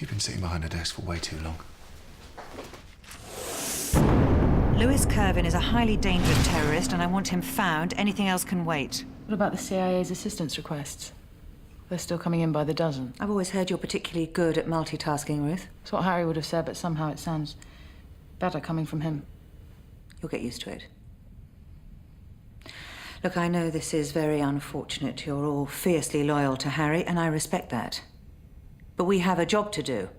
You've been sitting behind a desk for way too long. Lewis Kirvin is a highly dangerous terrorist, and I want him found. Anything else can wait. What about the CIA's assistance requests? They're still coming in by the dozen. I've always heard you're particularly good at multitasking, Ruth. That's what Harry would have said, but somehow it sounds better coming from him. You'll get used to it. Look, I know this is very unfortunate. You're all fiercely loyal to Harry, and I respect that. But we have a job to do.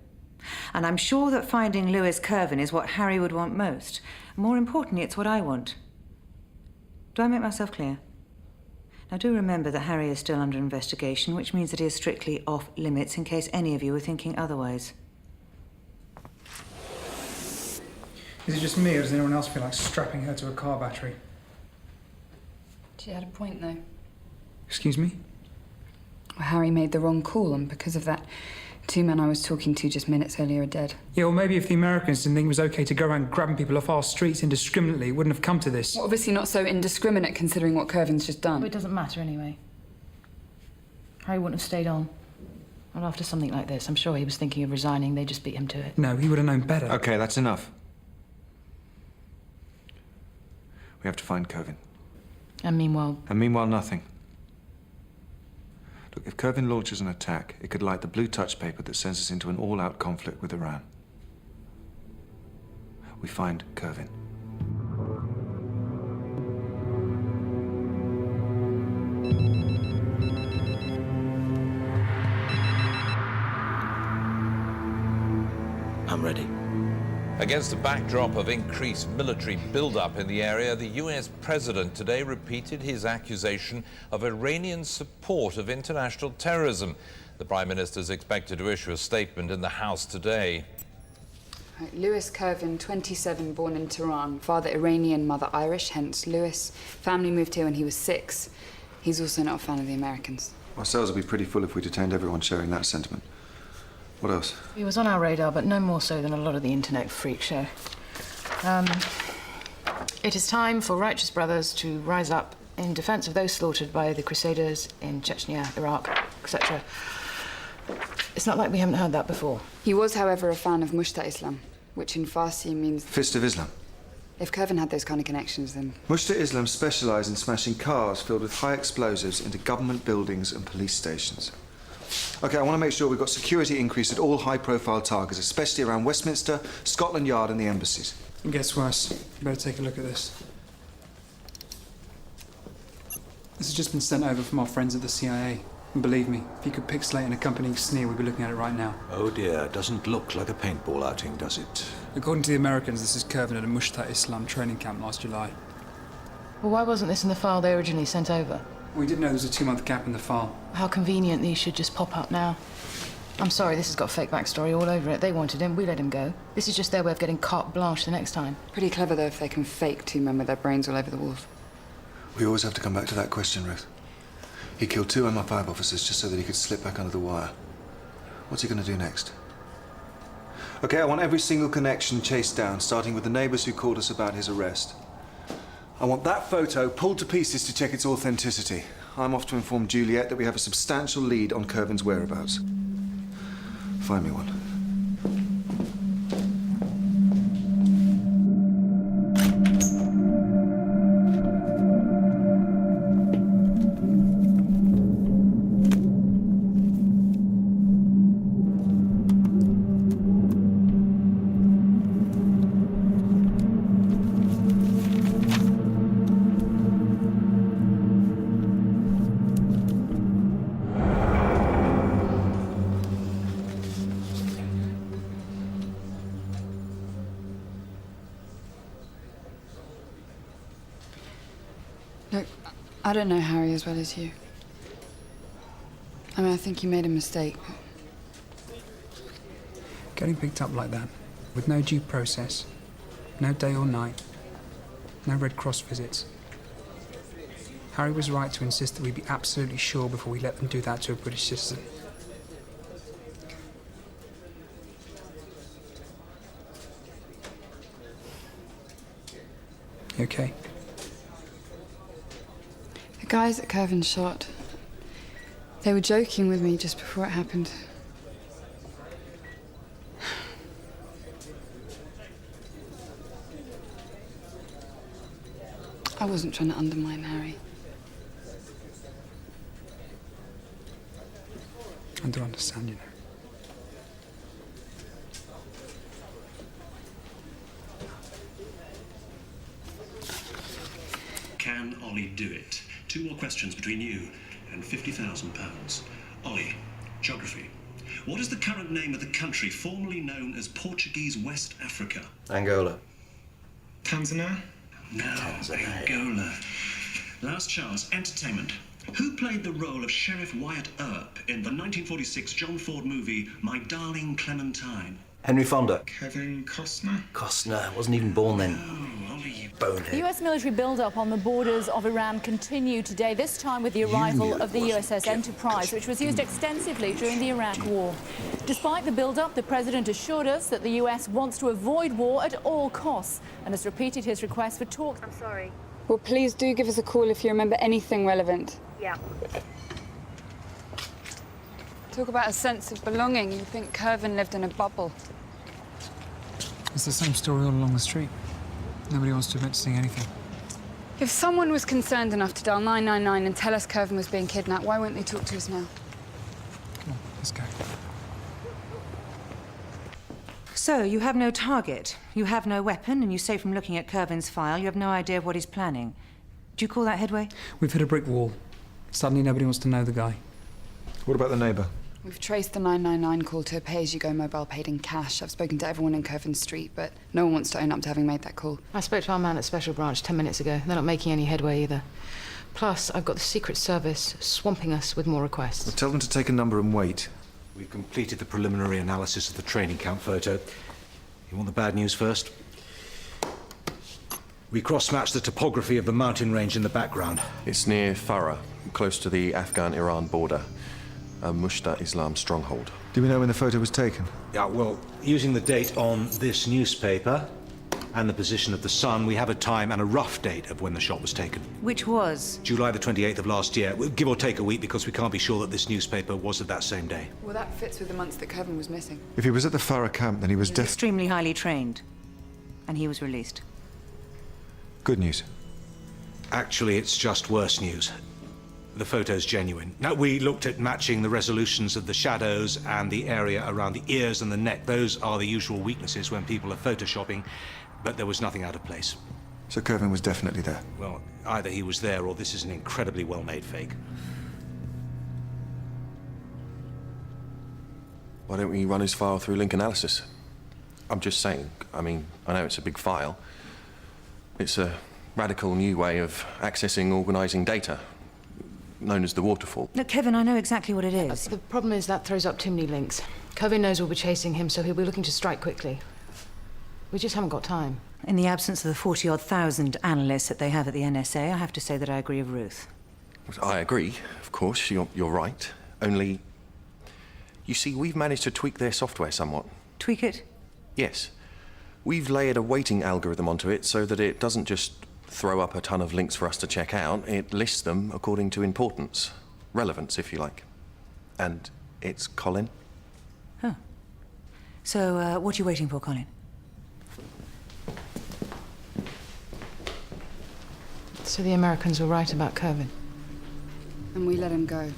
And I'm sure that finding Lewis Kirvin is what Harry would want most. More importantly, it's what I want. Do I make myself clear? Now, do remember that Harry is still under investigation, which means that he is strictly off limits in case any of you were thinking otherwise. Is it just me, or does anyone else feel like strapping her to a car battery? She had a point, though. Excuse me? Well, Harry made the wrong call, and because of that, 2 men I was talking to just minutes earlier are dead. Yeah, well, maybe if the Americans didn't think it was okay to go around grabbing people off our streets indiscriminately, it wouldn't have come to this. Well, obviously not so indiscriminate, considering what Kirvin's just done. But it doesn't matter anyway. Harry wouldn't have stayed on. Not after something like this. I'm sure he was thinking of resigning. They just beat him to it. No, he would have known better. Okay, that's enough. We have to find Kirvin. And meanwhile... And meanwhile, nothing. Look, if Kirvin launches an attack, it could light the blue touch paper that sends us into an all-out conflict with Iran. We find Kirvin. I'm ready. Against the backdrop of increased military buildup in the area, the US president today repeated his accusation of Iranian support of international terrorism. The Prime Minister is expected to issue a statement in the House today. Right, Lewis Kirvin, 27, born in Tehran. Father Iranian, mother Irish, hence Lewis. Family moved here when he was 6. He's also not a fan of the Americans. Our cells would be pretty full if we detained everyone sharing that sentiment. What else? He was on our radar, but no more so than a lot of the internet freak show. It is time for righteous brothers to rise up in defense of those slaughtered by the Crusaders in Chechnya, Iraq, etc. It's not like we haven't heard that before. He was, however, a fan of Mushta Islam, which in Farsi means... Fist of Islam. If Kirvin had those kind of connections, then... Mushta Islam specialise in smashing cars filled with high explosives into government buildings and police stations. OK, I want to make sure we've got security increased at all high-profile targets, especially around Westminster, Scotland Yard and the embassies. It gets worse. You better take a look at this. This has just been sent over from our friends at the CIA. And believe me, if you could pixelate an accompanying sneer, we'd be looking at it right now. Oh dear, doesn't look like a paintball outing, does it? According to the Americans, this is Kirvin at a Mushta Islam training camp last July. Well, why wasn't this in the file they originally sent over? We did know there was a 2-month gap in the file. How convenient these should just pop up now. I'm sorry, this has got fake backstory all over it. They wanted him, we let him go. This is just their way of getting carte blanche the next time. Pretty clever, though, if they can fake 2 men with their brains all over the walls. We always have to come back to that question, Ruth. He killed 2 MI5 officers just so that he could slip back under the wire. What's he going to do next? OK, I want every single connection chased down, starting with the neighbours who called us about his arrest. I want that photo pulled to pieces to check its authenticity. I'm off to inform Juliet that we have a substantial lead on Kirvin's whereabouts. Find me one. Look, I don't know Harry as well as you. I mean, I think he made a mistake. Getting picked up like that, with no due process, no day or night, no Red Cross visits. Harry was right to insist that we be absolutely sure before we let them do that to a British citizen. You okay? The guys that Kirvin shot, they were joking with me just before it happened. I wasn't trying to undermine Harry. I do understand, you know. Can Ollie do it? 2 more questions between you and £50,000. Ollie, geography. What is the current name of the country formerly known as Portuguese West Africa? Angola. Tanzania? No, Tanzania. Angola. Last chance, entertainment. Who played the role of Sheriff Wyatt Earp in the 1946 John Ford movie My Darling Clementine? Henry Fonda. Kevin Costner? Costner. Wasn't even born then. Oh, Ollie, you The Bonehead. US military build-up on the borders of Iran continued today, this time with the arrival of the USS Enterprise, which was used extensively during the Iraq War. Despite the build-up, the president assured us that the US wants to avoid war at all costs and has repeated his request for talks. I'm sorry. Well, please do give us a call if you remember anything relevant. Yeah. Talk about a sense of belonging. You'd think Curvin lived in a bubble. It's the same story all along the street. Nobody wants to admit to seeing anything. If someone was concerned enough to dial 999 and tell us Curvin was being kidnapped, why won't they talk to us now? Come on, let's go. So, you have no target, you have no weapon, and you say from looking at Curvin's file you have no idea of what he's planning. Do you call that headway? We've hit a brick wall. Suddenly nobody wants to know the guy. What about the neighbour? We've traced the 999 call to a pay-as-you-go mobile paid in cash. I've spoken to everyone in Curvin Street, but no one wants to own up to having made that call. I spoke to our man at Special Branch 10 minutes ago. They're not making any headway either. Plus, I've got the Secret Service swamping us with more requests. Well, tell them to take a number and wait. We've completed the preliminary analysis of the training camp photo. You want the bad news first? We cross-matched the topography of the mountain range in the background. It's near Farah, close to the Afghan-Iran border. A Mushta Islam stronghold. Do we know when the photo was taken? Yeah, well, using the date on this newspaper and the position of the sun, we have a time and a rough date of when the shot was taken. Which was? July the 28th of last year, give or take a week, because we can't be sure that this newspaper was of that same day. Well, that fits with the months that Curvin was missing. If he was at the Farah camp, then he was He was extremely highly trained, and he was released. Good news. Actually, it's just worse news. The photo's genuine. Now, we looked at matching the resolutions of the shadows and the area around the ears and the neck. Those are the usual weaknesses when people are photoshopping, but there was nothing out of place. So Curvin was definitely there. Well, either he was there or this is an incredibly well-made fake. Why don't we run his file through link analysis? I'm just saying. I mean, I know it's a big file. It's a radical new way of accessing, organising data, known as the waterfall. Look, Kevin, I know exactly what it is. The problem is that throws up too many links. Curvin knows we'll be chasing him, so he'll be looking to strike quickly. We just haven't got time. In the absence of the 40-odd thousand analysts that they have at the NSA, I have to say that I agree with Ruth. I agree, of course, you're right. Only, you see, we've managed to tweak their software somewhat. Tweak it? Yes. We've layered a weighting algorithm onto it so that it doesn't just throw up a ton of links for us to check out. It lists them according to importance. Relevance, if you like. And it's Colin. Huh. So, what are you waiting for, Colin? So the Americans were right about Curvin. And we let him go.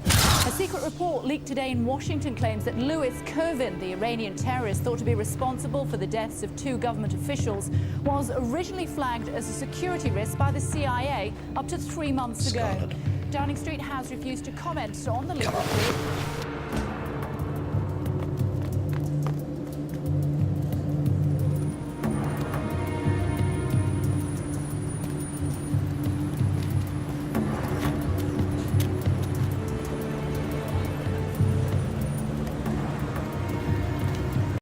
A secret report leaked today in Washington claims that Louis Curvin, the Iranian terrorist thought to be responsible for the deaths of 2 government officials, was originally flagged as a security risk by the CIA up to 3 months ago. Downing Street has refused to comment on the leaked report.